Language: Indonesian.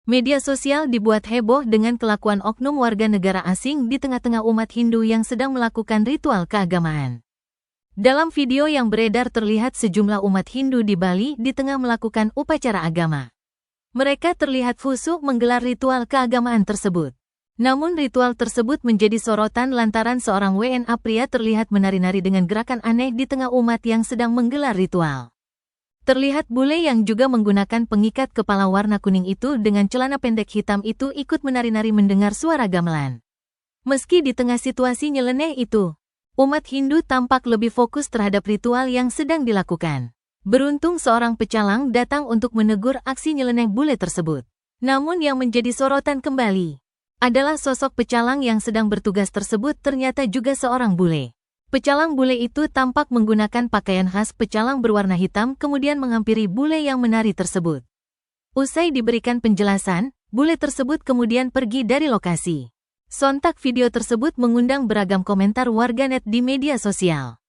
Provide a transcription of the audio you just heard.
Media sosial dibuat heboh dengan kelakuan oknum warga negara asing di tengah-tengah umat Hindu yang sedang melakukan ritual keagamaan. Dalam video yang beredar terlihat sejumlah umat Hindu di Bali di tengah melakukan upacara agama. Mereka terlihat khusyuk menggelar ritual keagamaan tersebut. Namun ritual tersebut menjadi sorotan lantaran seorang WNA pria terlihat menari-nari dengan gerakan aneh di tengah umat yang sedang menggelar ritual. Terlihat bule yang juga menggunakan pengikat kepala warna kuning itu dengan celana pendek hitam itu ikut menari-nari mendengar suara gamelan. Meski di tengah situasi nyeleneh itu, umat Hindu tampak lebih fokus terhadap ritual yang sedang dilakukan. Beruntung seorang pecalang datang untuk menegur aksi nyeleneh bule tersebut. Namun yang menjadi sorotan kembali adalah sosok pecalang yang sedang bertugas tersebut ternyata juga seorang bule. Pecalang bule itu tampak menggunakan pakaian khas pecalang berwarna hitam kemudian menghampiri bule yang menari tersebut. Usai diberikan penjelasan, bule tersebut kemudian pergi dari lokasi. Sontak video tersebut mengundang beragam komentar warganet di media sosial.